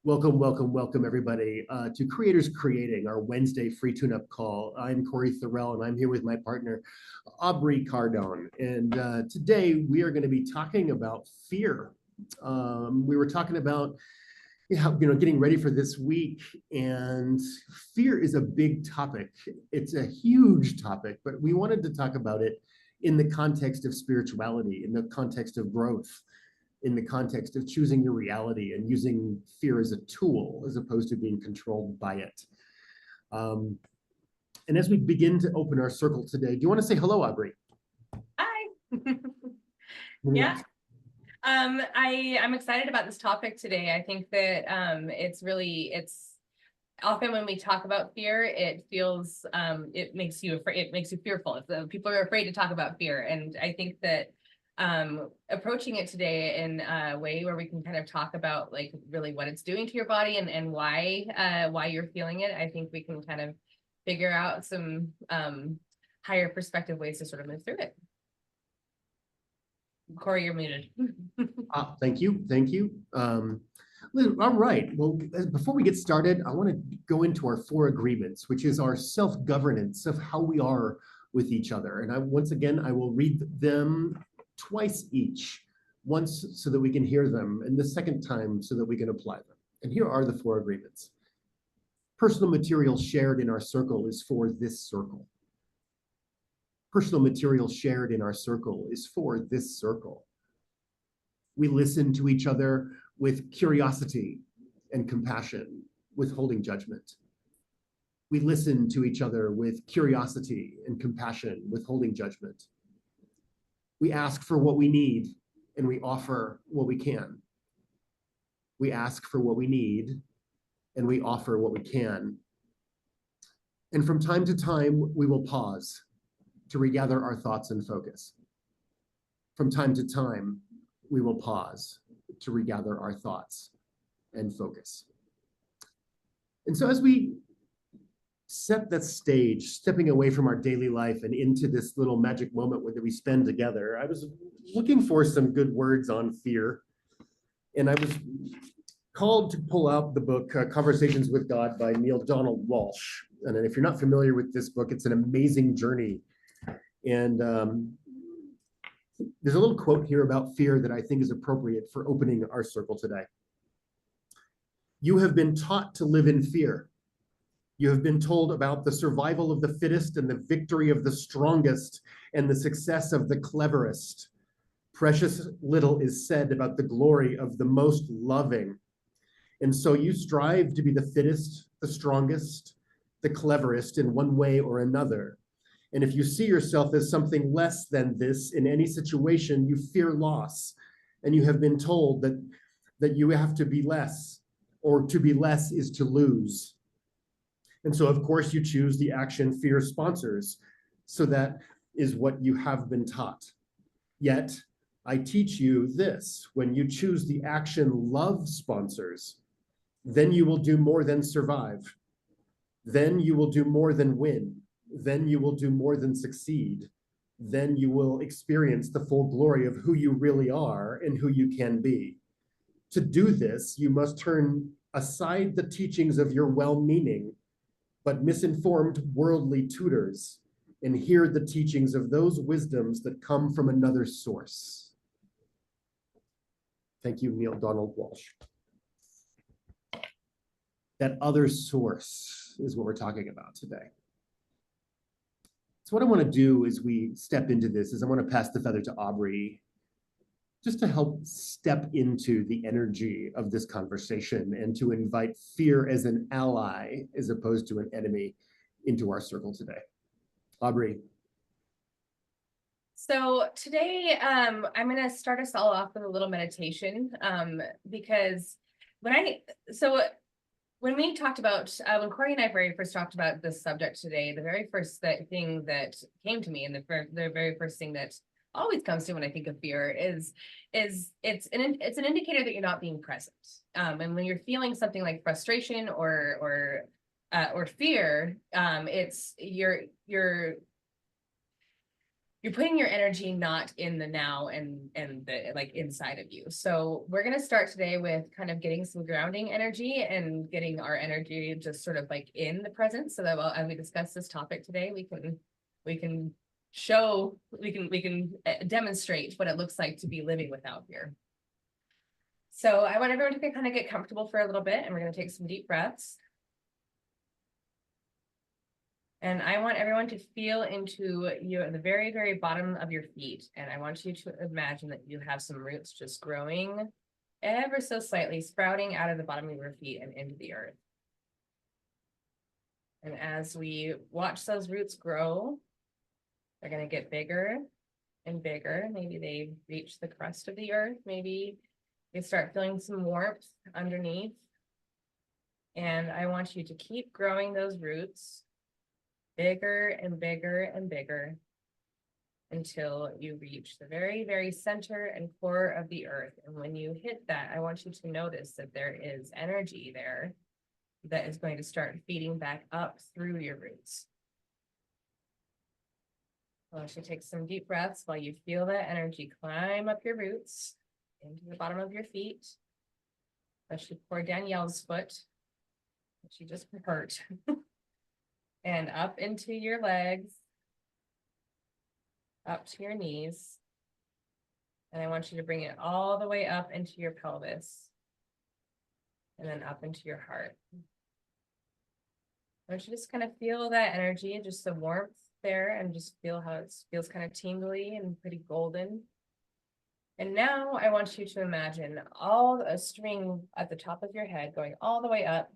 Welcome, welcome, welcome, everybody, to Creators Creating, our Wednesday free tune-up call. I'm Corey Thorell, and I'm here with my partner, Aubrey Cardone. And today we are going to be talking about fear. We were talking about, getting ready for this week, and fear is a big topic. It's a huge topic, but we wanted to talk about it in the context of spirituality, in the context of growth, in the context of choosing your reality and using fear as a tool as opposed to being controlled by it. And as we begin to open our circle today, do you want to say hello, Aubrey? Hi. Yeah. I'm excited about this topic today. I think that it's often when we talk about fear, it feels it makes you afraid, it makes you fearful. People are afraid to talk about fear. And I think that approaching it today in a way where we can kind of talk about like really what it's doing to your body and why you're feeling it, I think we can kind of figure out some higher perspective ways to sort of move through it. Corey, you're muted. Thank you. Thank you. All right. Well, before we get started, I want to go into our 4 agreements, which is our self-governance of how we are with each other. And once again, I will read them twice each, once so that we can hear them, and the second time so that we can apply them. And here are the 4 agreements. Personal material shared in our circle is for this circle. Personal material shared in our circle is for this circle. We listen to each other with curiosity and compassion, withholding judgment. We listen to each other with curiosity and compassion, withholding judgment. We ask for what we need, and we offer what we can. We ask for what we need, and we offer what we can. And from time to time, we will pause to regather our thoughts and focus. From time to time, we will pause to regather our thoughts and focus. And so as we set that stage, stepping away from our daily life and into this little magic moment that we spend together, I was looking for some good words on fear. And I was called to pull out the book, Conversations with God by Neale Donald Walsch. And if you're not familiar with this book, it's an amazing journey. And there's a little quote here about fear that I think is appropriate for opening our circle today. You have been taught to live in fear. You have been told about the survival of the fittest and the victory of the strongest and the success of the cleverest. Precious little is said about the glory of the most loving. And so you strive to be the fittest, the strongest, the cleverest in one way or another. And if you see yourself as something less than this in any situation, you fear loss. And you have been told that you have to be less, or to be less is to lose. And so, of course, you choose the action fear sponsors. So that is what you have been taught. Yet, I teach you this: when you choose the action love sponsors, then you will do more than survive. Then you will do more than win. Then you will do more than succeed. Then you will experience the full glory of who you really are and who you can be. To do this, you must turn aside the teachings of your well-meaning but misinformed worldly tutors and hear the teachings of those wisdoms that come from another source. Thank you, Neale Donald Walsch. That other source is what we're talking about today. So what I want to do as we step into this is I want to pass the feather to Aubrey just to help step into the energy of this conversation and to invite fear as an ally as opposed to an enemy into our circle today. Aubrey. So today, I'm going to start us all off with a little meditation because when we talked about, when Corey and I very first talked about this subject today, the very first thing that came to me and the very first thing that always comes to when I think of fear is it's an indicator that you're not being present. And when you're feeling something like frustration or fear, it's you're you're putting your energy not in the now and the like inside of you. So we're going to start today with kind of getting some grounding energy and getting our energy just sort of like in the present, so that as we discuss this topic today, we can demonstrate what it looks like to be living without fear. So I want everyone to kind of get comfortable for a little bit, and we're going to take some deep breaths. And I want everyone to feel into the very, very bottom of your feet. And I want you to imagine that you have some roots just growing ever so slightly, sprouting out of the bottom of your feet and into the earth. And as we watch those roots grow, they're going to get bigger and bigger. Maybe they reach the crust of the earth. Maybe they start feeling some warmth underneath. And I want you to keep growing those roots bigger and bigger and bigger until you reach the very, very center and core of the earth. And when you hit that, I want you to notice that there is energy there that is going to start feeding back up through your roots. I want you to take some deep breaths while you feel that energy climb up your roots into the bottom of your feet, especially poor Danielle's foot, that she just hurt. And up into your legs, up to your knees. And I want you to bring it all the way up into your pelvis, and then up into your heart. I want you to just kind of feel that energy, just the warmth there, and just feel how it feels kind of tingly and pretty golden. And now I want you to imagine a string at the top of your head going all the way up.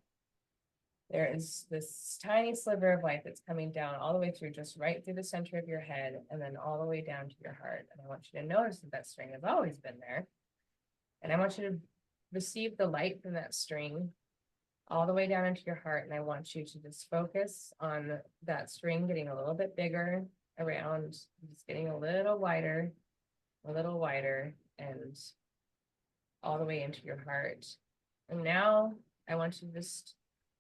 There is this tiny sliver of light that's coming down all the way through, just right through the center of your head, and then all the way down to your heart. And I want you to notice that that string has always been there. And I want you to receive the light from that string all the way down into your heart. And I want you to just focus on that string getting a little bit bigger around, just getting a little wider, and all the way into your heart. And now I want you to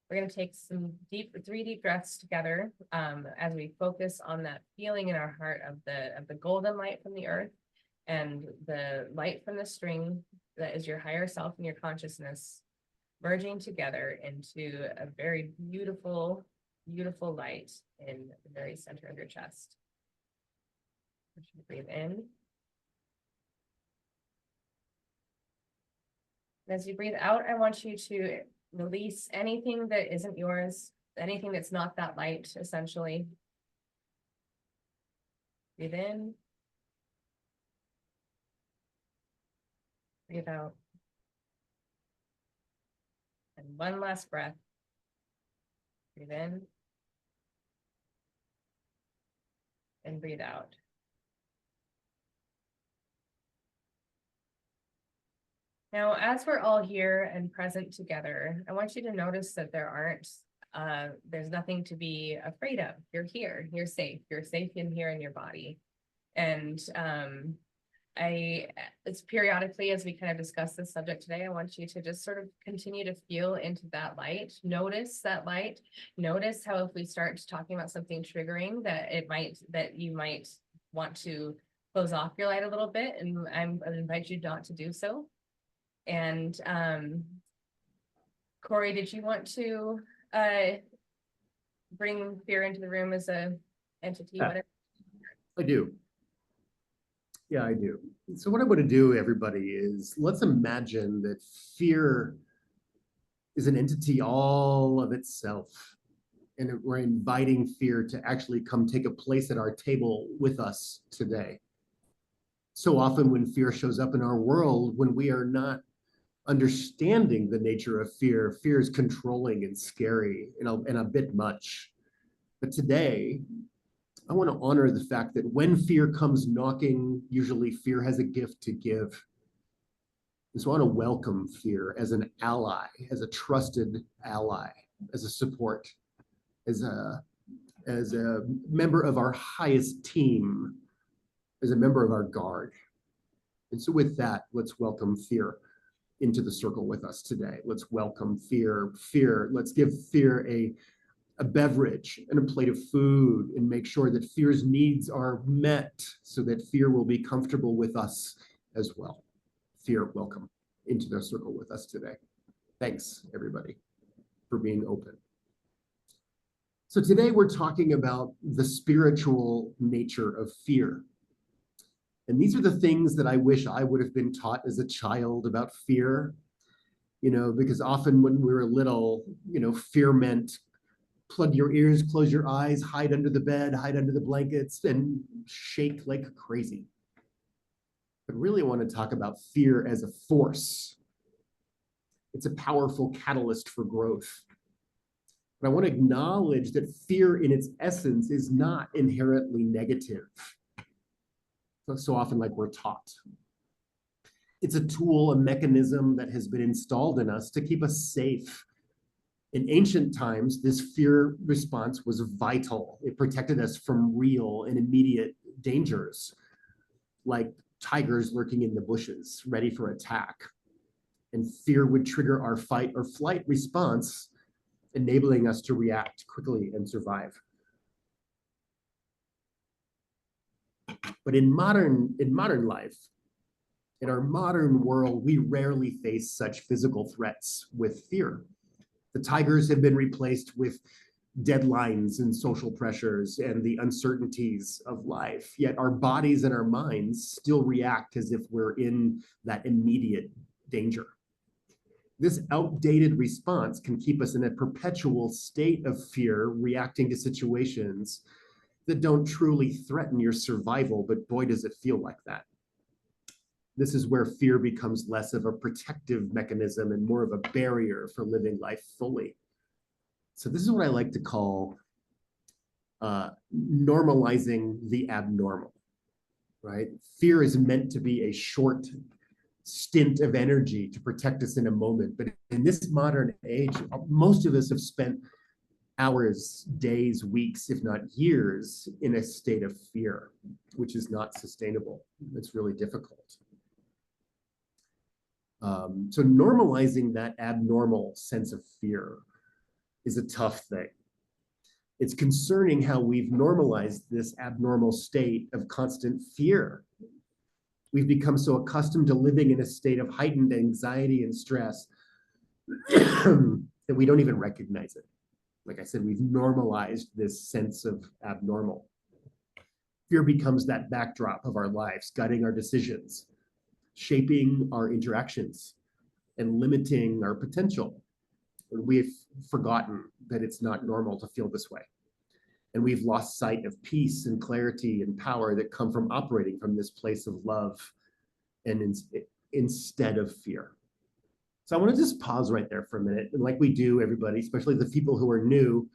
we're going to take some three deep breaths together as we focus on that feeling in our heart of the golden light from the earth and the light from the string that is your higher self and your consciousness merging together into a very beautiful, beautiful light in the very center of your chest. Breathe in. As you breathe out, I want you to release anything that isn't yours, anything that's not that light, essentially. Breathe in. Breathe out. And one last breath. Breathe in. And breathe out. Now, as we're all here and present together, I want you to notice that there's nothing to be afraid of. You're here, you're safe in here in your body. And it's periodically, as we kind of discuss this subject today, I want you to just sort of continue to feel into that light. Notice that light. Notice how if we start talking about something triggering, that you might want to close off your light a little bit, and I invite you not to do so. And Corey, did you want to bring fear into the room as a entity? Yeah, I do. Yeah, I do. So what I want to do, everybody, is let's imagine that fear is an entity all of itself. And we're inviting fear to actually come take a place at our table with us today. So often when fear shows up in our world, when we are not understanding the nature of fear, fear is controlling and scary and a bit much. But today, I want to honor the fact that when fear comes knocking, usually fear has a gift to give. And so I want to welcome fear as an ally, as a trusted ally, as a support, as a member of our highest team, as a member of our guard. And so with that, let's welcome fear into the circle with us today. Let's welcome fear. Let's give fear a a beverage and a plate of food, and make sure that fear's needs are met so that fear will be comfortable with us as well. Fear, welcome into the circle with us today. Thanks, everybody, for being open. So today we're talking about the spiritual nature of fear. And these are the things that I wish I would have been taught as a child about fear, because often when we were little, fear meant plug your ears, close your eyes, hide under the bed, hide under the blankets, and shake like crazy. But really I want to talk about fear as a force. It's a powerful catalyst for growth. But I want to acknowledge that fear in its essence is not inherently negative. So often like we're taught. It's a tool, a mechanism that has been installed in us to keep us safe. In ancient times, this fear response was vital. It protected us from real and immediate dangers, like tigers lurking in the bushes, ready for attack. And fear would trigger our fight or flight response, enabling us to react quickly and survive. But in modern life, in our modern world, we rarely face such physical threats with fear. The tigers have been replaced with deadlines and social pressures and the uncertainties of life. Yet our bodies and our minds still react as if we're in that immediate danger. This outdated response can keep us in a perpetual state of fear, reacting to situations that don't truly threaten your survival, but boy, does it feel like that. This is where fear becomes less of a protective mechanism and more of a barrier for living life fully. So this is what I like to call normalizing the abnormal, right? Fear is meant to be a short stint of energy to protect us in a moment. But in this modern age, most of us have spent hours, days, weeks, if not years, in a state of fear, which is not sustainable. It's really difficult. So normalizing that abnormal sense of fear is a tough thing. It's concerning how we've normalized this abnormal state of constant fear. We've become so accustomed to living in a state of heightened anxiety and stress that we don't even recognize it. Like I said, we've normalized this sense of abnormal. Fear becomes that backdrop of our lives, guiding our decisions, shaping our interactions, and limiting our potential. We've forgotten that it's not normal to feel this way. And we've lost sight of peace and clarity and power that come from operating from this place of love and instead of fear. So I want to just pause right there for a minute. And like we do, everybody, especially the people who are new,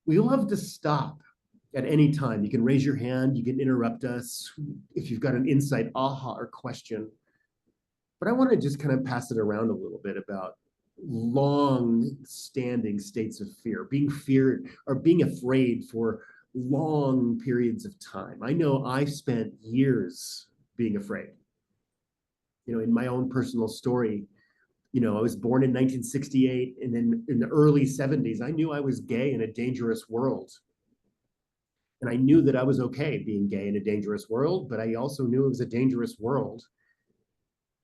we love to stop at any time. You can raise your hand, you can interrupt us if you've got an insight, aha, or question. But I want to just kind of pass it around a little bit about long-standing states of fear, being feared or being afraid for long periods of time. I know I've spent years being afraid. In my own personal story, I was born in 1968, and then in the early 70s, I knew I was gay in a dangerous world. And I knew that I was okay being gay in a dangerous world, but I also knew it was a dangerous world.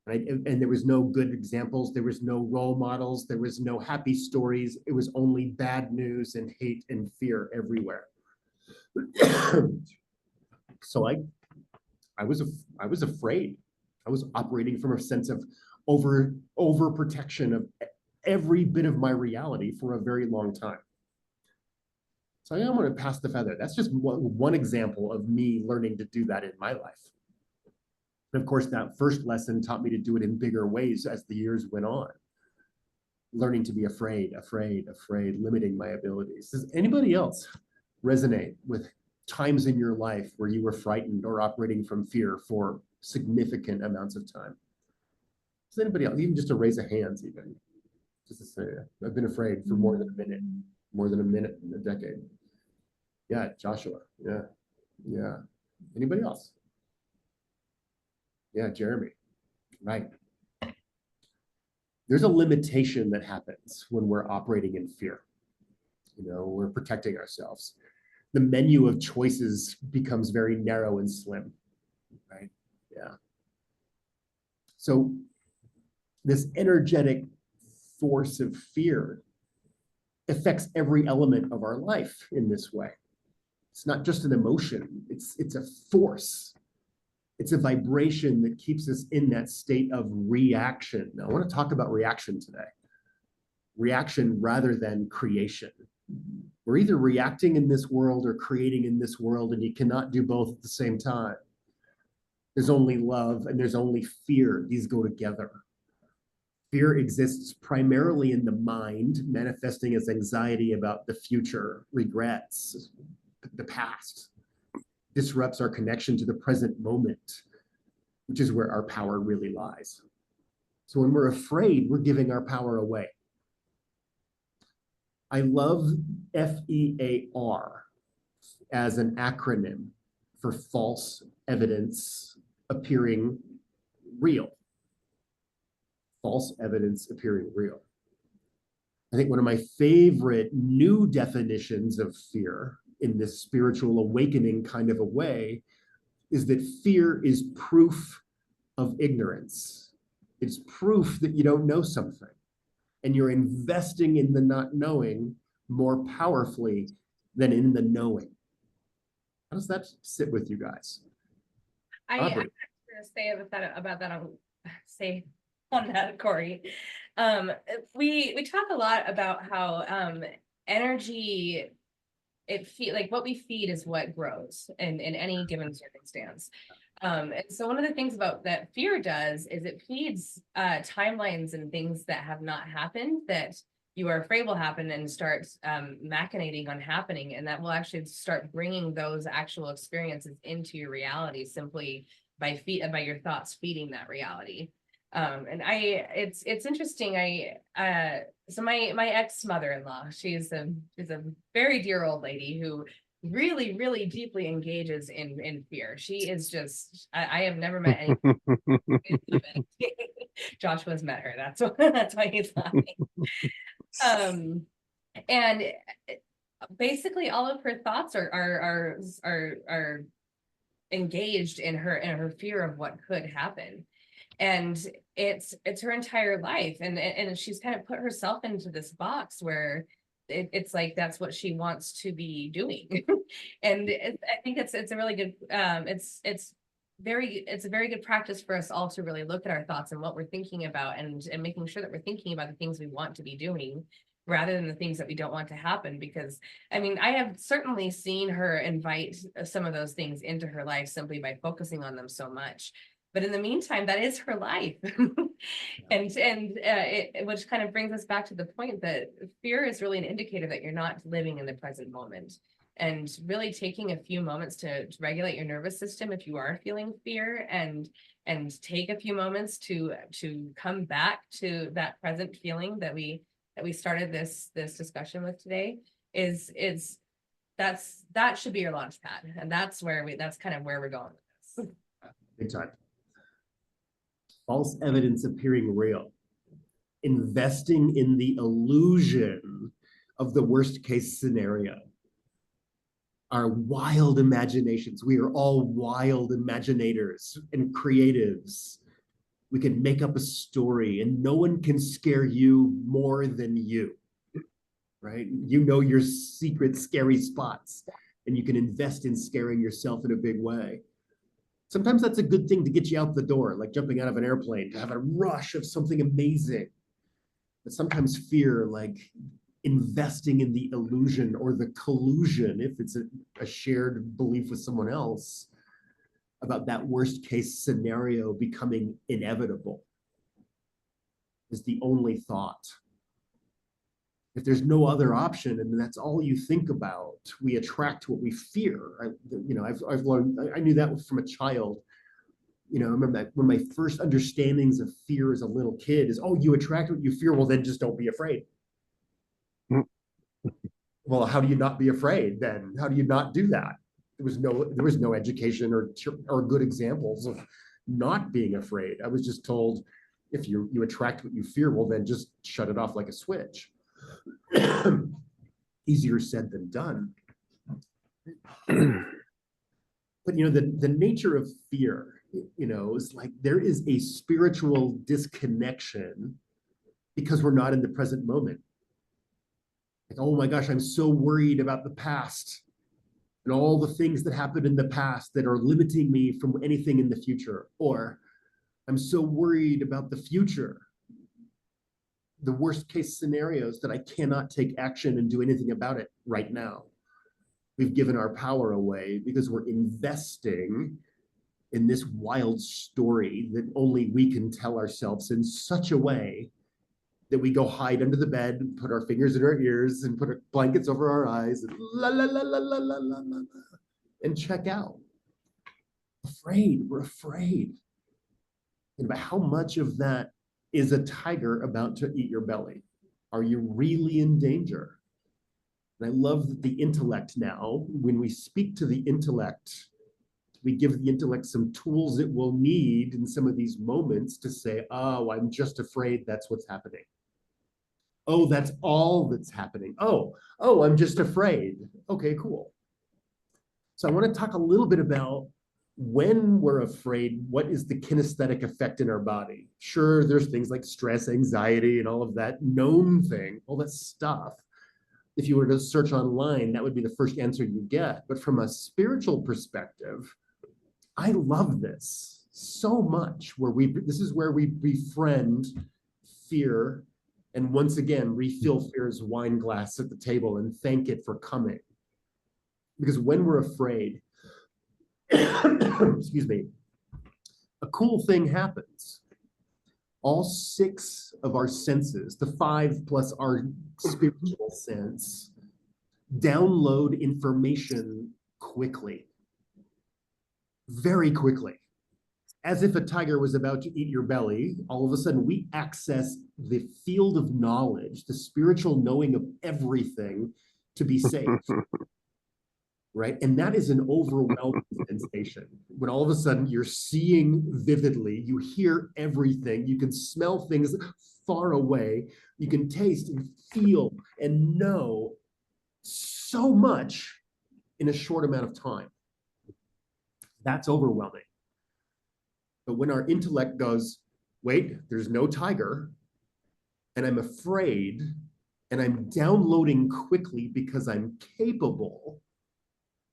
And there was no good examples. There was no role models. There was no happy stories. It was only bad news and hate and fear everywhere. So I was afraid. I was operating from a sense of overprotection of every bit of my reality for a very long time. So I'm going to pass the feather. That's just one example of me learning to do that in my life. And of course, that first lesson taught me to do it in bigger ways as the years went on. Learning to be afraid, limiting my abilities. Does anybody else resonate with times in your life where you were frightened or operating from fear for significant amounts of time? Does anybody else, even just to raise a hand, even just to say, I've been afraid for more than a minute in a decade. Yeah, Joshua. Yeah. Anybody else? Yeah, Jeremy. Right. There's a limitation that happens when we're operating in fear. we're protecting ourselves. The menu of choices becomes very narrow and slim, right? Yeah. So this energetic force of fear affects every element of our life in this way. It's not just an emotion, it's a force. It's a vibration that keeps us in that state of reaction. Now, I want to talk about reaction today. Reaction rather than creation. We're either reacting in this world or creating in this world, and you cannot do both at the same time. There's only love and there's only fear. These go together. Fear exists primarily in the mind, manifesting as anxiety about the future, regrets, the past. Disrupts our connection to the present moment, which is where our power really lies. So when we're afraid, we're giving our power away. I love FEAR as an acronym for false evidence appearing real. False evidence appearing real. I think one of my favorite new definitions of fear in this spiritual awakening kind of a way is that fear is proof of ignorance. It's proof that you don't know something, and you're investing in the not knowing more powerfully than in the knowing. How does that sit with you guys? I have to say about that on that, Corey. We talk a lot about how energy, like what we feed is what grows in any given circumstance. And so one of the things about that fear does is it feeds timelines and things that have not happened that you are afraid will happen, and starts machinating on happening, and that will actually start bringing those actual experiences into your reality simply by your thoughts feeding that reality. And it's interesting. So my ex mother-in-law, she's a very dear old lady who really, really deeply engages in fear. She is just, I have never met any. Joshua's met her. That's why he's laughing. And basically all of her thoughts are engaged in her fear of what could happen. And it's her entire life, and she's kind of put herself into this box where it's like that's what she wants to be doing. And I think it's a really good it's a very good practice for us all to really look at our thoughts and what we're thinking about, and making sure that we're thinking about the things we want to be doing rather than the things that we don't want to happen. Because I mean, I have certainly seen her invite some of those things into her life simply by focusing on them so much. But in the meantime, that is her life. Which kind of brings us back to the point that fear is really an indicator that you're not living in the present moment. And really taking a few moments to regulate your nervous system if you are feeling fear, and take a few moments to come back to that present feeling that we started this discussion with today that should be your launch pad. And that's kind of where we're going with this. Big time. False evidence appearing real. Investing in the illusion of the worst case scenario. Our wild imaginations. We are all wild imaginators and creatives. We can make up a story, and no one can scare you more than you, right? You know your secret scary spots, and you can invest in scaring yourself in a big way. Sometimes that's a good thing to get you out the door, like jumping out of an airplane, to have a rush of something amazing. But sometimes fear, like investing in the illusion or the collusion, if it's a shared belief with someone else, about that worst case scenario becoming inevitable, is the only thought. If there's no other option and that's all you think about, we attract what we fear. I've learned, I knew that from a child. I remember that one of my first understandings of fear as a little kid is, oh, you attract what you fear. Well, then just don't be afraid. Well, how do you not be afraid then? How do you not do that? There was no education or good examples of not being afraid. I was just told, if you attract what you fear, well, then just shut it off like a switch. Easier said than done. But the nature of fear, is like there is a spiritual disconnection because we're not in the present moment. Like, oh my gosh, I'm so worried about the past and all the things that happened in the past that are limiting me from anything in the future. Or I'm so worried about the future, the worst case scenarios, that I cannot take action and do anything about it right now. We've given our power away because we're investing in this wild story that only we can tell ourselves in such a way that we go hide under the bed, put our fingers in our ears, and put our blankets over our eyes, and la la la la la la la la, and check out. We're afraid. And about how much of that is a tiger about to eat your belly? Are you really in danger? And I love that the intellect now, when we speak to the intellect, we give the intellect some tools it will need in some of these moments to say, oh, I'm just afraid that's what's happening. Oh, that's all that's happening. Oh, I'm just afraid. Okay, cool. So I want to talk a little bit about when we're afraid, what is the kinesthetic effect in our body? Sure, there's things like stress, anxiety, and all of that known thing, all that stuff. If you were to search online, that would be the first answer you get. But from a spiritual perspective, I love this so much, this is where we befriend fear and once again refill fear's wine glass at the table and thank it for coming. Because when we're afraid, excuse me, a cool thing happens. All 6 of our senses, the 5 plus our spiritual sense, download information quickly, very quickly. As if a tiger was about to eat your belly, all of a sudden we access the field of knowledge, the spiritual knowing of everything to be safe. Right? And that is an overwhelming sensation. When all of a sudden you're seeing vividly, you hear everything, you can smell things far away, you can taste and feel and know so much in a short amount of time. That's overwhelming. But when our intellect goes, wait, there's no tiger, and I'm afraid, and I'm downloading quickly because I'm capable,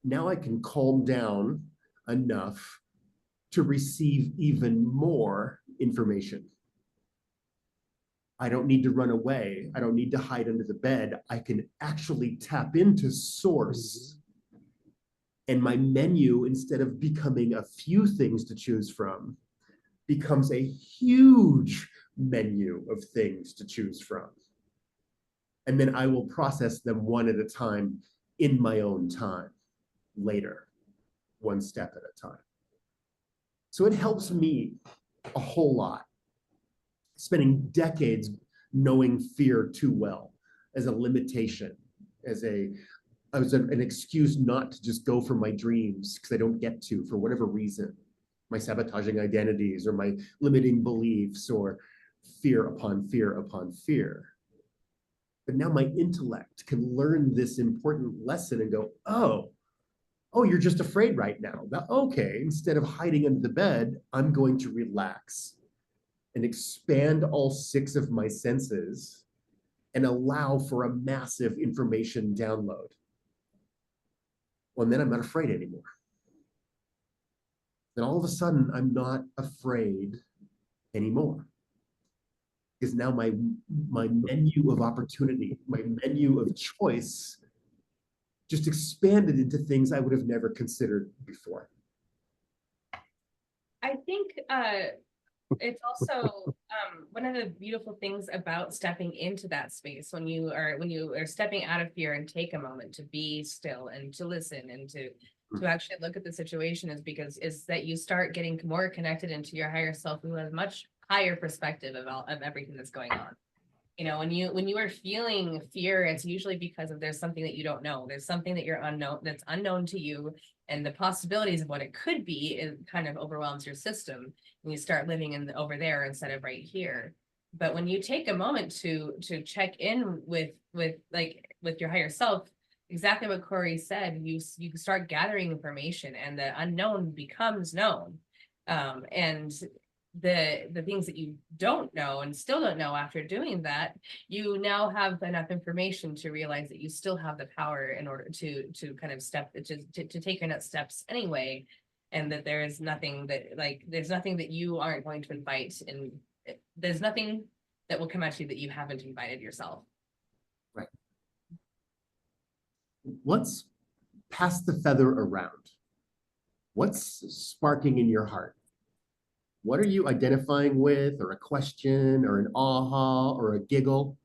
now I can calm down enough to receive even more information. I don't need to run away. I don't need to hide under the bed. I can actually tap into source. And my menu, instead of becoming a few things to choose from, becomes a huge menu of things to choose from. And then I will process them one at a time in my own time later, one step at a time. So it helps me a whole lot. Spending decades knowing fear too well as a limitation, as an excuse not to just go for my dreams because I don't get to for whatever reason. My sabotaging identities or my limiting beliefs or fear upon fear upon fear. But now my intellect can learn this important lesson and go, oh, you're just afraid right now. Okay, instead of hiding under the bed, I'm going to relax and expand all 6 of my senses and allow for a massive information download. Well, then I'm not afraid anymore. Then all of a sudden, I'm not afraid anymore. Because now my menu of opportunity, my menu of choice just expanded into things I would have never considered before. I think it's also one of the beautiful things about stepping into that space when you are stepping out of fear and take a moment to be still and to listen and to actually look at the situation is that you start getting more connected into your higher self who has much higher perspective of everything that's going on. When you are feeling fear, it's usually because there's something that you don't know. There's something that's unknown to you, and the possibilities of what it could be, it kind of overwhelms your system, and you start living over there instead of right here. But when you take a moment to check in with your higher self, exactly what Corey said, you can start gathering information, and the unknown becomes known. And the things that you don't know and still don't know after doing that, you now have enough information to realize that you still have the power in order to kind of to take your next steps anyway. And that there is nothing there's nothing that you aren't going to invite, and there's nothing that will come at you that you haven't invited yourself. Right. Let's pass the feather around. What's sparking in your heart? What are you identifying with, or a question, or an aha, or a giggle,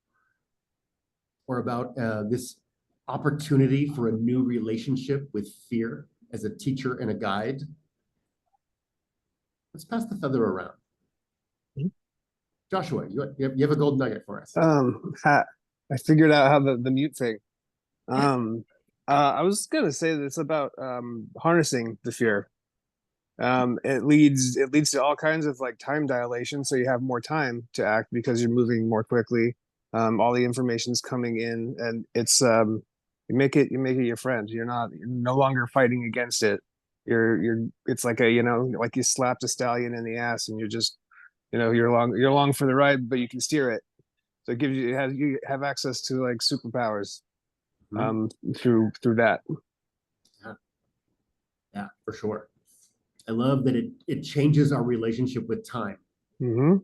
or about this opportunity for a new relationship with fear as a teacher and a guide? Let's pass the feather around. Joshua, you have a gold nugget for us. I figured out how the mute thing. I was gonna say that it's about harnessing the fear. It leads to all kinds of like time dilation, so you have more time to act because you're moving more quickly. All the information's coming in, and it's you make it your friend. You're no longer fighting against it. It's like like you slapped a stallion in the ass, and you're just you're along for the ride, but you can steer it. So it gives you have access to like superpowers through that. Yeah, for sure. I love that it changes our relationship with time. Mm-hmm.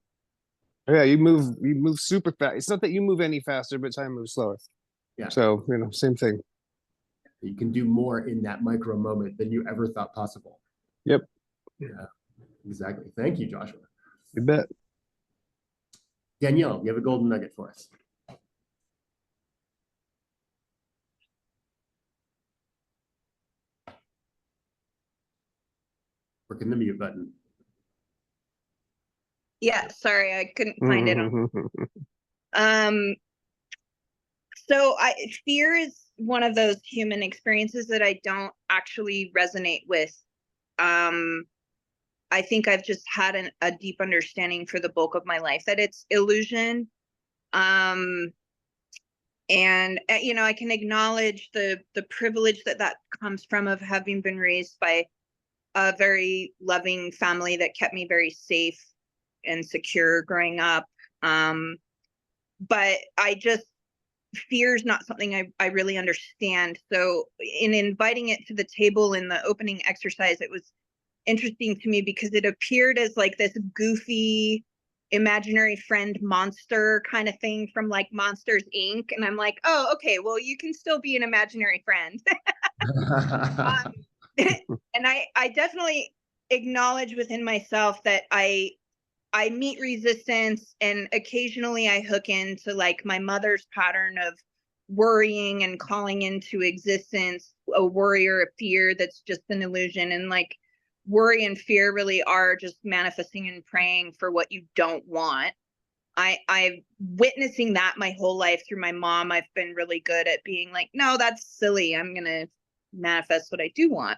Yeah, you move super fast. It's not that you move any faster, but time moves slower. Yeah. So same thing. You can do more in that micro moment than you ever thought possible. Yep. Yeah, exactly. Thank you, Joshua. You bet. Danielle, you have a golden nugget for us. Working the mute button. Yeah, sorry, I couldn't find it. So fear is one of those human experiences that I don't actually resonate with. I think I've just had a deep understanding for the bulk of my life that it's illusion. And I can acknowledge the privilege that comes from of having been raised by a very loving family that kept me very safe and secure growing up. But fear is not something I really understand. So in inviting it to the table in the opening exercise, it was interesting to me because it appeared as like this goofy imaginary friend monster kind of thing from like Monsters Inc. And I'm like, oh, okay, well, you can still be an imaginary friend. And I definitely acknowledge within myself that I meet resistance, and occasionally I hook into like my mother's pattern of worrying and calling into existence a worry or a fear that's just an illusion. And like worry and fear really are just manifesting and praying for what you don't want. I'm witnessing that my whole life through my mom. I've been really good at being like, no, that's silly. I'm going to manifest what I do want.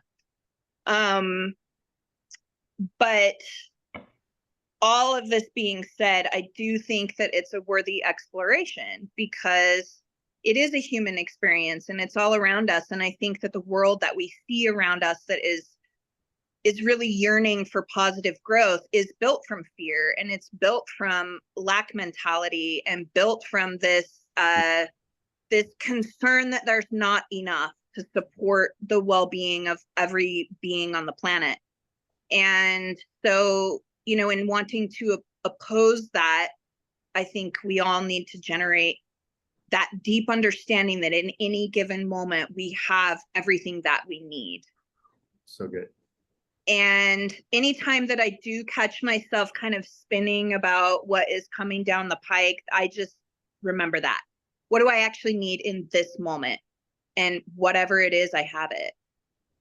But all of this being said, I do think that it's a worthy exploration because it is a human experience and it's all around us. And I think that the world that we see around us that is really yearning for positive growth is built from fear, and it's built from lack mentality, and built from this concern that there's not enough to support the well-being of every being on the planet. And so, in wanting to oppose that, I think we all need to generate that deep understanding that in any given moment, we have everything that we need. So good. And anytime that I do catch myself kind of spinning about what is coming down the pike, I just remember that. What do I actually need in this moment? And whatever it is, I have it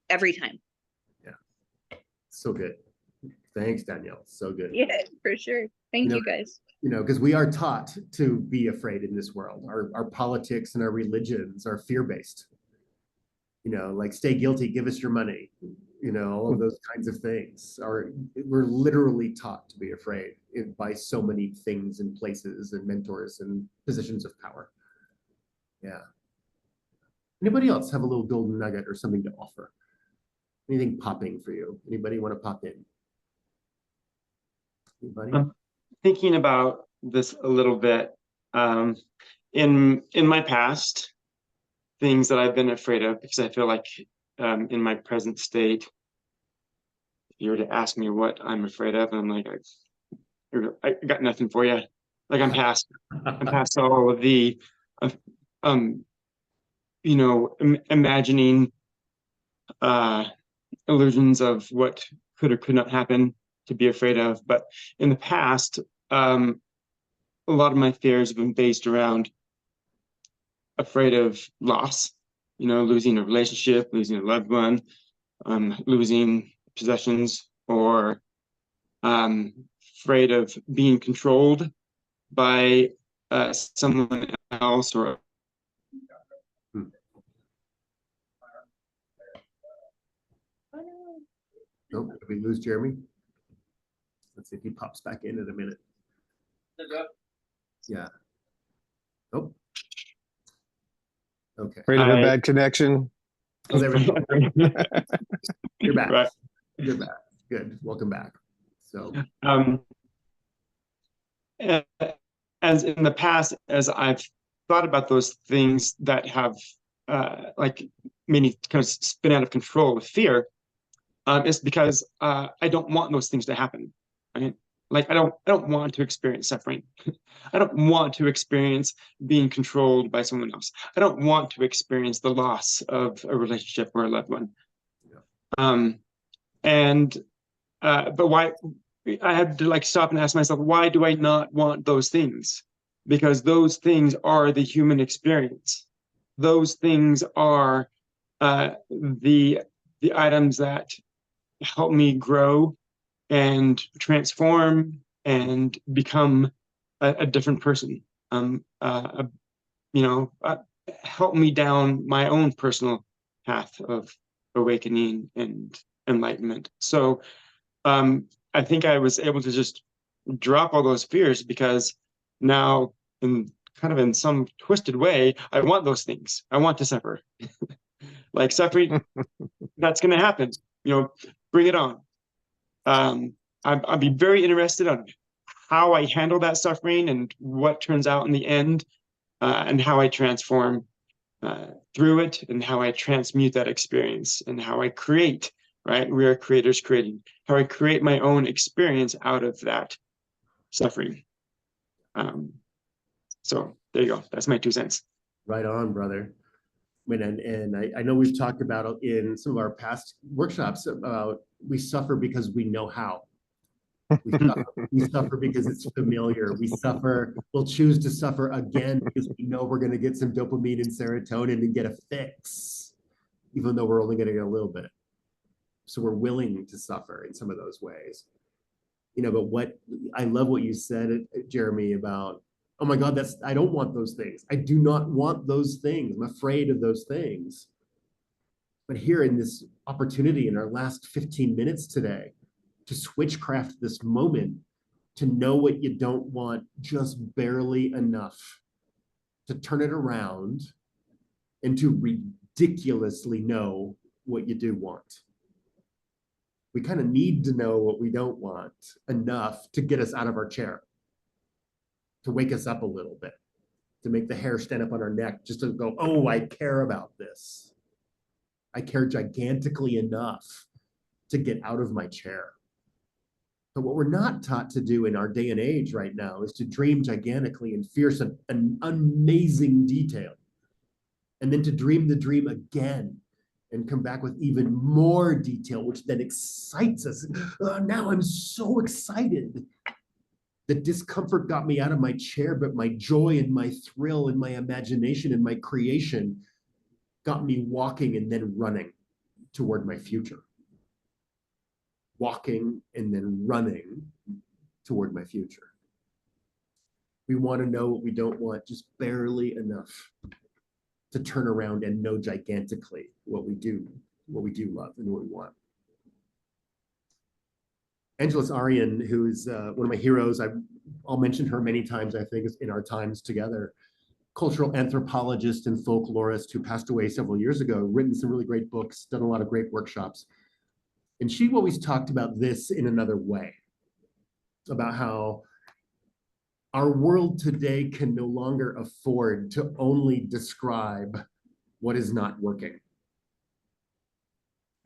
every time. Yeah. So good. Thanks, Danielle. So good. Yeah, for sure. Thank you guys. Because we are taught to be afraid in this world. Our politics and our religions are fear-based. Like stay guilty, give us your money. All of those kinds of things we're literally taught to be afraid by so many things and places and mentors and positions of power. Yeah. Anybody else have a little golden nugget or something to offer? Anything popping for you? Anybody want to pop in? Anybody? I'm thinking about this a little bit. In my past, things that I've been afraid of, because I feel like in my present state, if you were to ask me what I'm afraid of, I'm like, I got nothing for you. Like I'm past all of the, imagining illusions of what could or could not happen to be afraid of. But in the past, a lot of my fears have been based around afraid of loss, losing a relationship, losing a loved one, losing possessions, or afraid of being controlled by someone else or Nope, did we lose Jeremy? Let's see if he pops back in a minute. Yeah. Nope. Okay. Afraid of a bad connection. Oh, there we go. You're back. Right. You're back. Good. Welcome back. So as in the past, as I've thought about those things that have like made me kind of spin out of control with fear, it's because I don't want those things to happen. Right? Like I don't want to experience suffering. I don't want to experience being controlled by someone else. I don't want to experience the loss of a relationship or a loved one. But why? I had to stop and ask myself, why do I not want those things? Because those things are the human experience. Those things are the items that help me grow and transform and become a different person. Help me down my own personal path of awakening and enlightenment. So I think I was able to just drop all those fears because now in some twisted way, I want those things. I want to suffer. Like suffering, that's going to happen. Bring it on. I'd be very interested on how I handle that suffering and what turns out in the end, and how I transform through it, and how I transmute that experience, and how I create. Right, we are creators creating. How I create my own experience out of that suffering. So there you go. That's my 2 cents. right on, brother. And I know we've talked about in some of our past workshops about we suffer because we know how. We suffer because it's familiar. We'll choose to suffer again because we know we're going to get some dopamine and serotonin and get a fix, even though we're only going to get a little bit. So we're willing to suffer in some of those ways. But I love what you said, Jeremy, about, oh my God, I don't want those things. I do not want those things. I'm afraid of those things. But here in this opportunity in our last 15 minutes today, to switchcraft this moment, to know what you don't want just barely enough, to turn it around and to ridiculously know what you do want. We kind of need to know what we don't want enough to get us out of our chair, to wake us up a little bit, to make the hair stand up on our neck, just to go, oh, I care about this. I care gigantically enough to get out of my chair. But what we're not taught to do in our day and age right now is to dream gigantically and fierce an amazing detail, and then to dream the dream again and come back with even more detail, which then excites us. Now I'm so excited. The discomfort got me out of my chair, but my joy and my thrill and my imagination and my creation got me walking and then running toward my future. Walking and then running toward my future. We want to know what we don't want just barely enough to turn around and know gigantically what we do love and what we want. Angeles Arian, who's one of my heroes. I'll mention her many times, I think, in our times together. Cultural anthropologist and folklorist who passed away several years ago, written some really great books, done a lot of great workshops. And she always talked about this in another way, about how our world today can no longer afford to only describe what is not working.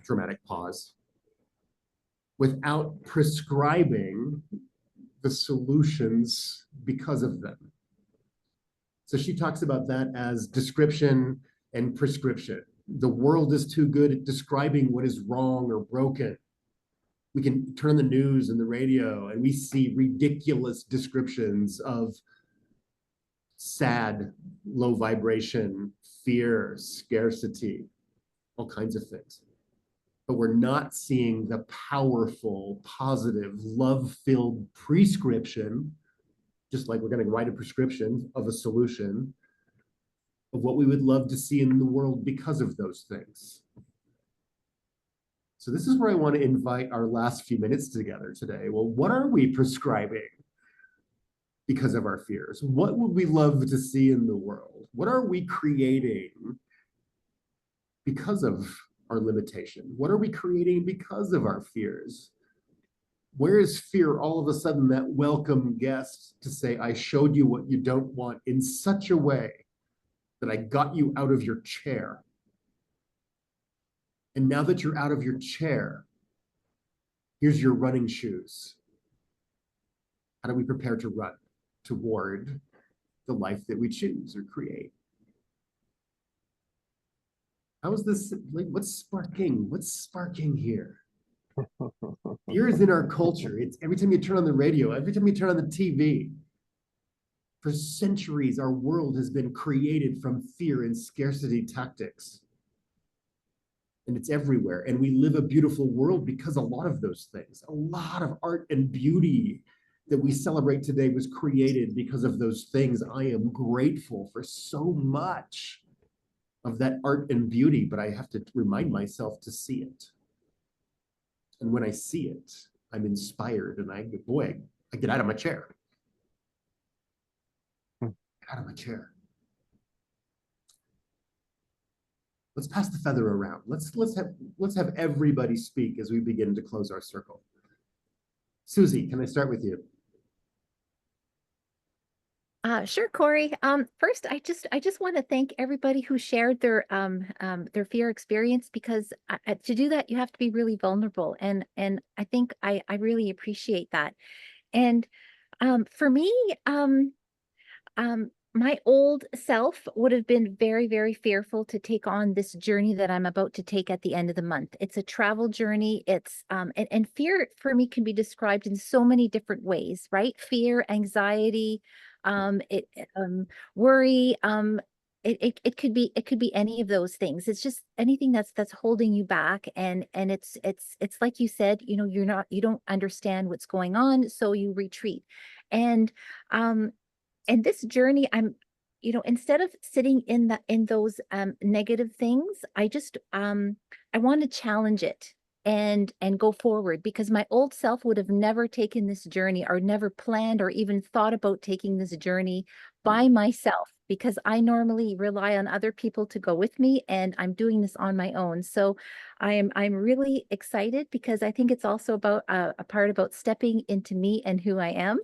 Dramatic pause. Without prescribing the solutions because of them. So she talks about that as description and prescription. The world is too good at describing what is wrong or broken. We can turn on the news and the radio and we see ridiculous descriptions of sad, low vibration, fear, scarcity, all kinds of things. But we're not seeing the powerful, positive, love-filled prescription, just like we're going to write a prescription of a solution of what we would love to see in the world because of those things. So this is where I want to invite our last few minutes together today. Well, what are we prescribing because of our fears? What would we love to see in the world? What are we creating because of our limitation? What are we creating because of our fears? Where is fear all of a sudden that welcome guest to say, I showed you what you don't want in such a way that I got you out of your chair. And now that you're out of your chair, here's your running shoes. How do we prepare to run toward the life that we choose or create? How is this, like, what's sparking here? Fear is in our culture. It's every time you turn on the radio, every time you turn on the TV. For centuries, our world has been created from fear and scarcity tactics. And it's everywhere. And we live a beautiful world because a lot of those things, a lot of art and beauty that we celebrate today was created because of those things. I am grateful for so much of that art and beauty, but I have to remind myself to see it. And when I see it, I'm inspired and I get out of my chair. Out of my chair. Let's pass the feather around. Let's have everybody speak as we begin to close our circle. Susie, can I start with you? Sure, Corey. First, I just want to thank everybody who shared their fear experience, because to do that, you have to be really vulnerable, and I think I really appreciate that. And for me, my old self would have been very, very fearful to take on this journey that I'm about to take at the end of the month. It's a travel journey. It's and fear for me can be described in so many different ways, right? Fear, anxiety, worry. It could be any of those things. It's just anything that's holding you back, and it's like you said, you don't understand what's going on, so you retreat. And and this journey, instead of sitting in those negative things, I want to challenge it and go forward, because my old self would have never taken this journey, or never planned or even thought about taking this journey by myself, because I normally rely on other people to go with me, and I'm doing this on my own. So I'm really excited, because I think it's also about a part about stepping into me and who I am.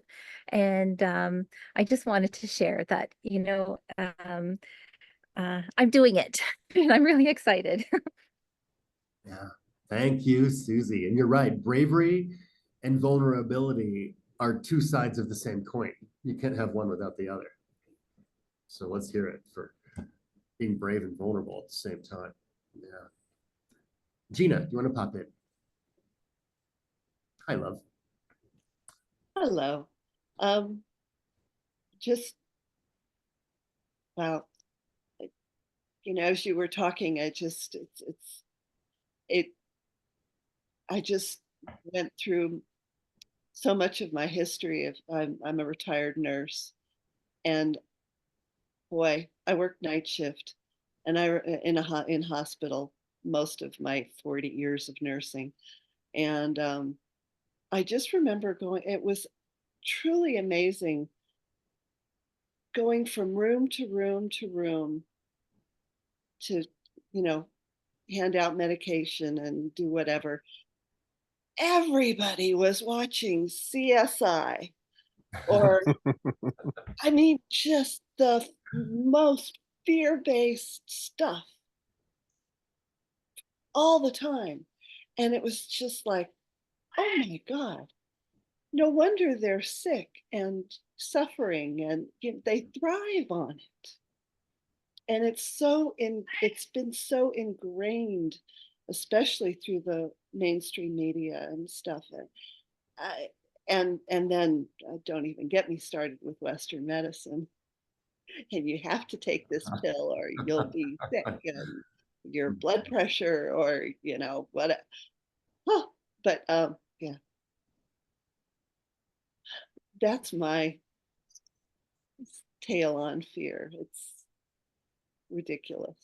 And I just wanted to share that, I'm doing it and I'm really excited. Yeah, thank you, Susie. And you're right, bravery and vulnerability are two sides of the same coin. You can't have one without the other. So let's hear it for being brave and vulnerable at the same time. Yeah. Gina, do you want to pop in? Hi, love. Hello. Just, well, as you were talking, I just went through so much of my history of, I'm a retired nurse, and boy, I worked night shift, and in hospital most of my 40 years of nursing, and I just remember going, it was truly amazing going from room to room to room to, you know, hand out medication and do whatever. Everybody was watching CSI, or, I mean, just the most fear-based stuff all the time. And it was just like, oh my God, no wonder they're sick and suffering, and they thrive on it. And it's been so ingrained, especially through the mainstream media and stuff. I, and then don't even get me started with Western medicine. And you have to take this pill or you'll be sick, and your blood pressure, or what. Oh, but yeah, that's my tale on fear. It's ridiculous.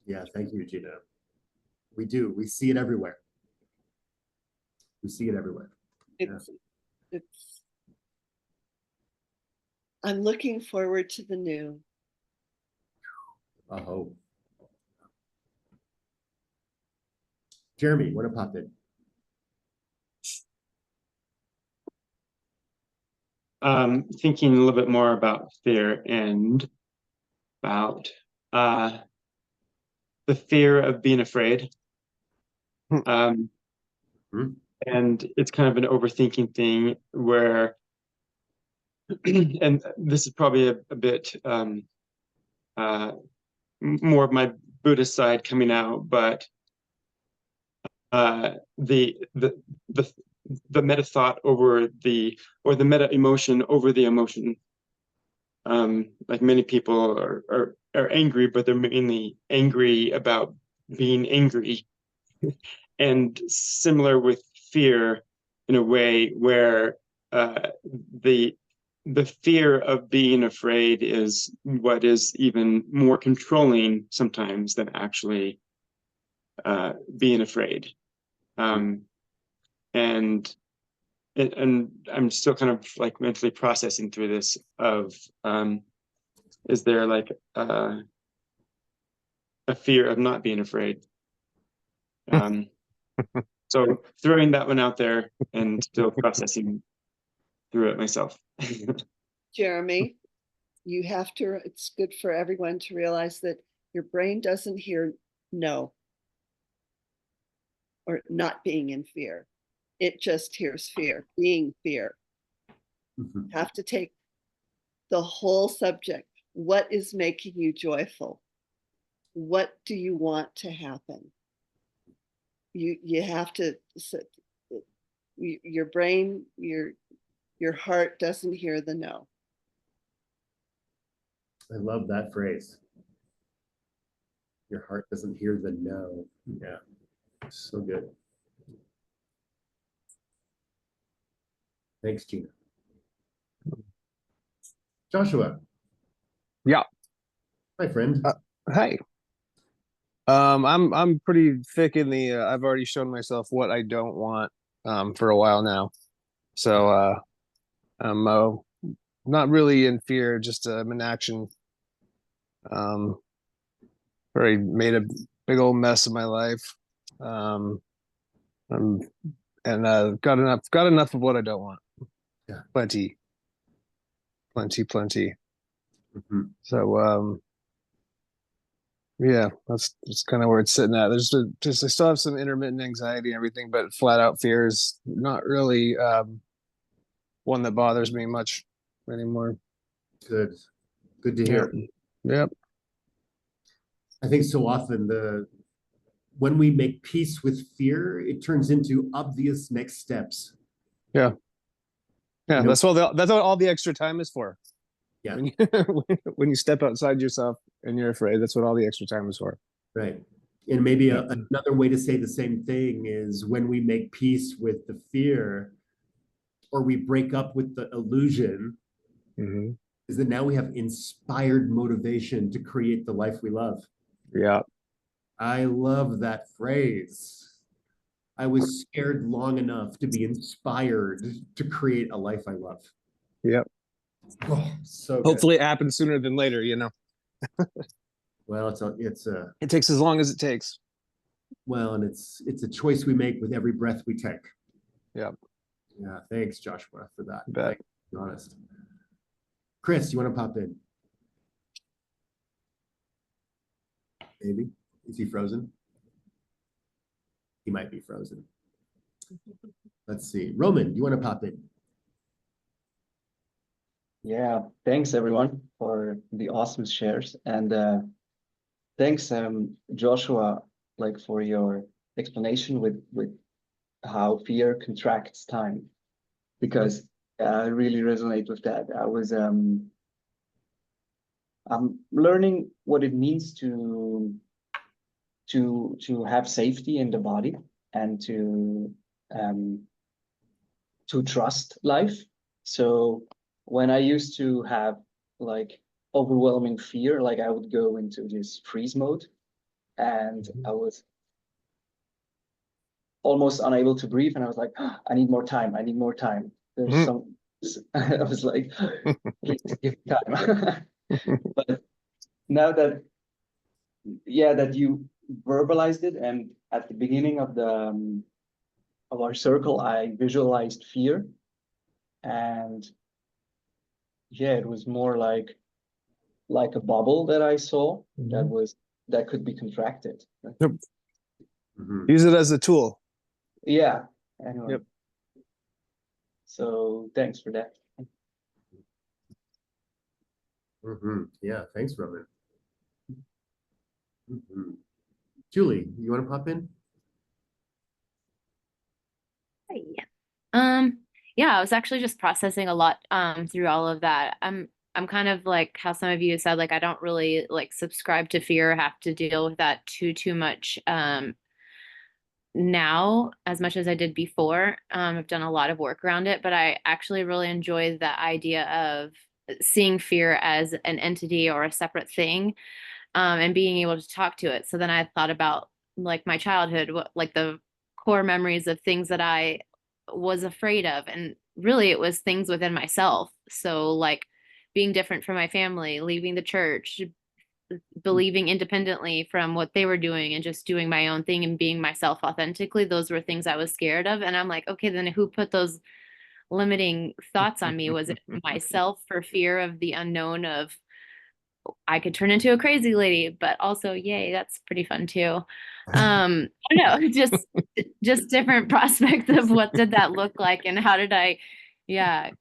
Yeah, thank you, Gina. We do. We see it everywhere. We see it everywhere. It's I'm looking forward to the new. I hope. Jeremy, what pop in? Thinking a little bit more about fear and about the fear of being afraid. And it's kind of an overthinking thing where, and this is probably a bit more of my Buddhist side coming out, but the meta thought over or the meta emotion over the emotion. Like many people are angry, but they're mainly angry about being angry. And similar with fear in a way where the fear of being afraid is what is even more controlling sometimes than actually being afraid. And I'm still kind of like mentally processing through this of is there like a fear of not being afraid? So throwing that one out there and still processing through it myself. Jeremy, it's good for everyone to realize that your brain doesn't hear no or not being in fear. It just hears fear, being fear. Mm-hmm. Have to take the whole subject. What is making you joyful? What do you want to happen? You have to, your brain, your heart doesn't hear the no. I love that phrase. Your heart doesn't hear the no. Yeah, so good. Thanks, Gina. Joshua. Yeah. Hi, friend. Hey. I'm pretty thick in the I've already shown myself what I don't want for a while now. So I'm not really in fear, just I'm in action. Already made a big old mess of my life. And got enough of what I don't want. Yeah. Plenty. Mm-hmm. So yeah, that's kind of where it's sitting at. There's just I still have some intermittent anxiety and everything, but flat out fear is not really one that bothers me much anymore. Good to hear. Yep. I think so often when we make peace with fear, it turns into obvious next steps. Yeah. That's what all the extra time is for. Yeah. When you step outside yourself and you're afraid, that's what all the extra time is for. Right. And maybe another way to say the same thing is when we make peace with the fear, or we break up with the illusion, is that now we have inspired motivation to create the life we love. Yeah. I love that phrase. I was scared long enough to be inspired to create a life I love. Yep. Oh, so good. Hopefully it happens sooner than later, you know. Well, It takes as long as it takes. well, and it's a choice we make with every breath we take. Yep. Yeah, thanks, Joshua, for that. Bet. Thanks, to be honest. Chris, you want to pop in? Maybe. Is he frozen? He might be frozen. Let's see. Roman, you want to pop in? Yeah, thanks everyone for the awesome shares, and thanks Joshua, like for your explanation with how fear contracts time, because I really resonate with that. I'm learning what it means to have safety in the body and to trust life. So when I used to have like overwhelming fear, like I would go into this freeze mode and I was almost unable to breathe. And I was like, "Oh, I need more time. I need more time. There's some, I was like, please give me time." But now that, yeah, that you verbalized it, and at the beginning of our circle, I visualized fear, and yeah, it was more like a bubble that I saw that could be contracted. Mhm. Use it as a tool. Yeah. Anyway. Yep. So thanks for that. Yeah, thanks, Roman. Julie, you want to pop in? Yeah, I was actually just processing a lot through all of that. I'm kind of like how some of you said, like I don't really like subscribe to fear, have to deal with that too much now as much as I did before. I've done a lot of work around it, but I actually really enjoy the idea of seeing fear as an entity or a separate thing, and being able to talk to it. So then I thought about like my childhood, like the core memories of things that I was afraid of. And really it was things within myself. So like being different from my family, leaving the church, believing independently from what they were doing and just doing my own thing and being myself authentically. Those were things I was scared of. And I'm like, okay, then who put those limiting thoughts on me? Was it myself for fear of the unknown of I could turn into a crazy lady, but also, yay, that's pretty fun too. I don't know, just different prospects of what did that look like and how did yeah.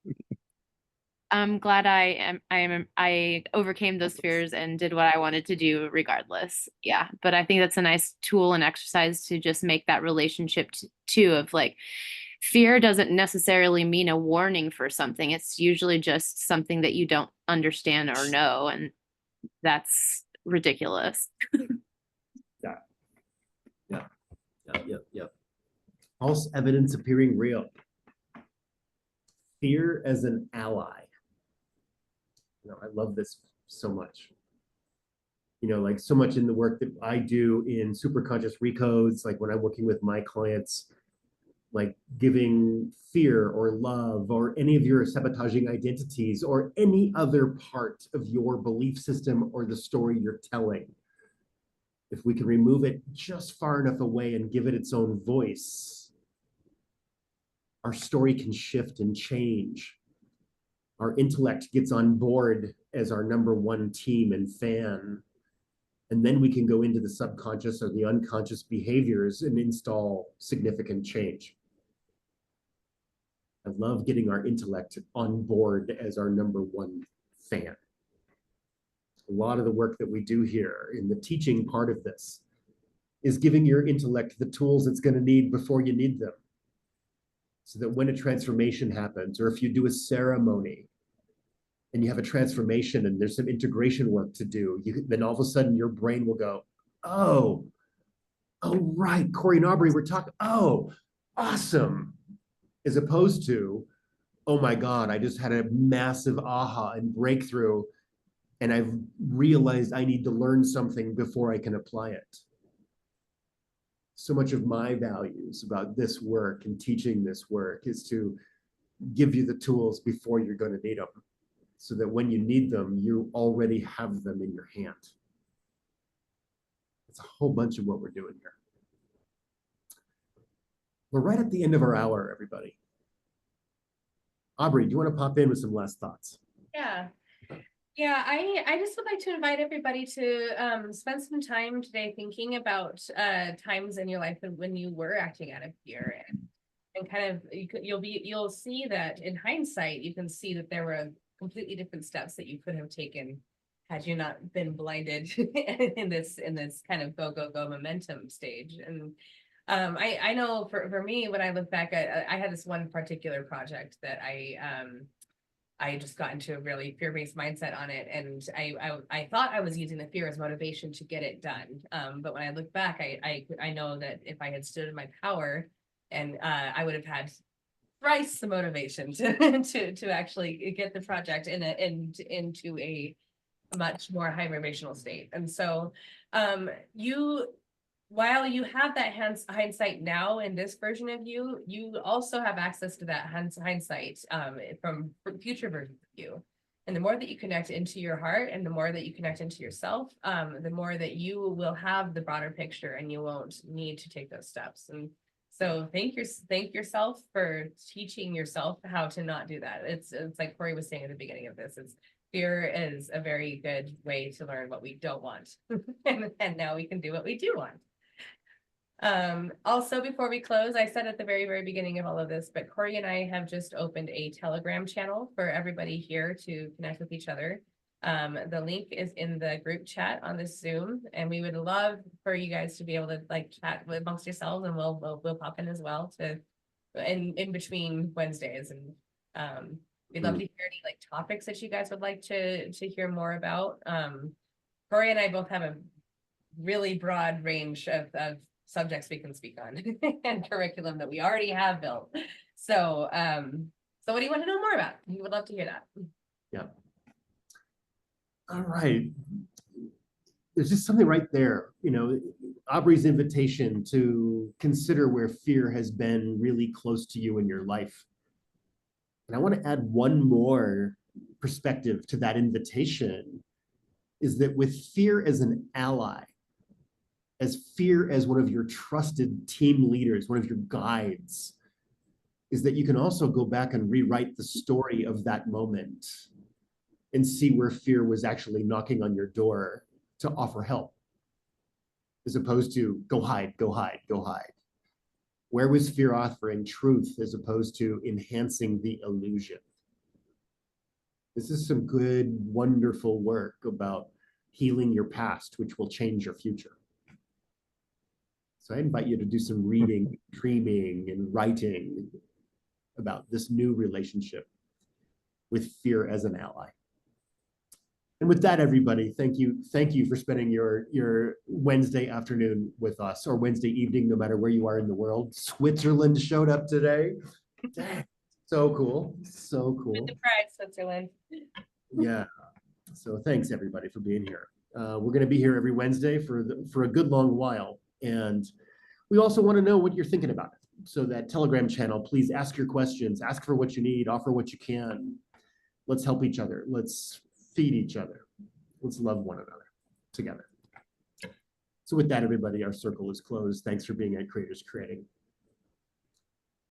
I'm glad I overcame those fears and did what I wanted to do regardless. Yeah. But I think that's a nice tool and exercise to just make that relationship too of like fear doesn't necessarily mean a warning for something. It's usually just something that you don't understand or know. And that's ridiculous. Yeah. False evidence appearing real. Fear as an ally. I love this so much. Like so much in the work that I do in superconscious recodes, like when I'm working with my clients, like giving fear or love or any of your sabotaging identities or any other part of your belief system or the story you're telling. If we can remove it just far enough away and give it its own voice, our story can shift and change. Our intellect gets on board as our number one team and fan. And then we can go into the subconscious or the unconscious behaviors and install significant change. I love getting our intellect on board as our number one fan. A lot of the work that we do here in the teaching part of this is giving your intellect the tools it's going to need before you need them. So that when a transformation happens, or if you do a ceremony and you have a transformation and there's some integration work to do, then all of a sudden your brain will go, oh, right, Corey and Aubrey were talking, oh, awesome. As opposed to, oh my God, I just had a massive aha and breakthrough and I've realized I need to learn something before I can apply it. So much of my values about this work and teaching this work is to give you the tools before you're going to need them, so that when you need them, you already have them in your hand. It's a whole bunch of what we're doing here. We're right at the end of our hour, everybody. Aubrey, do you want to pop in with some last thoughts? Yeah. Yeah, I just would like to invite everybody to spend some time today thinking about times in your life when you were acting out of fear, and kind of you'll see that in hindsight you can see that there were completely different steps that you could have taken had you not been blinded in this kind of go momentum stage. And I know for me, when I look back, I had this one particular project that I just got into a really fear-based mindset on it, and I thought I was using the fear as motivation to get it done. But when I look back, I know that if I had stood in my power, and I would have had thrice the motivation to actually get the project into a much more high vibrational state. And so while you have that hindsight now in this version of you, you also have access to that hindsight from future versions of you. And the more that you connect into your heart, and the more that you connect into yourself, the more that you will have the broader picture, and you won't need to take those steps. And so thank yourself for teaching yourself how to not do that. It's like Corey was saying at the beginning of this, fear is a very good way to learn what we don't want. and now we can do what we do want. Also, before we close, I said at the very beginning of all of this, but Corey and I have just opened a Telegram channel for everybody here to connect with each other. The link is in the group chat on this Zoom, and we would love for you guys to be able to like chat amongst yourselves, and we'll pop in as well to in between Wednesdays. And we'd love to hear any like topics that you guys would like to hear more about. Corey and I both have a really broad range of subjects we can speak on and curriculum that we already have built. So what do you want to know more about? We would love to hear that. Yeah. All right. There's just something right there, Aubrey's invitation to consider where fear has been really close to you in your life. And I want to add one more perspective to that invitation, is that with fear as an ally, as fear as one of your trusted team leaders, one of your guides, is that you can also go back and rewrite the story of that moment and see where fear was actually knocking on your door to offer help, as opposed to go hide, go hide, go hide. Where was fear offering truth as opposed to enhancing the illusion? This is some good, wonderful work about healing your past, which will change your future. So I invite you to do some reading, dreaming, and writing about this new relationship with fear as an ally. And with that, everybody, thank you for spending your Wednesday afternoon with us, or Wednesday evening, no matter where you are in the world. Switzerland showed up today. Dang, so cool, so cool. With the pride, Switzerland. Yeah. So thanks everybody for being here. We're going to be here every Wednesday for a good long while, and we also want to know what you're thinking about it. So that Telegram channel, please ask your questions, ask for what you need, offer what you can. Let's help each other. Let's feed each other. Let's love one another together. So with that, everybody, our circle is closed. Thanks for being at Creators Creating.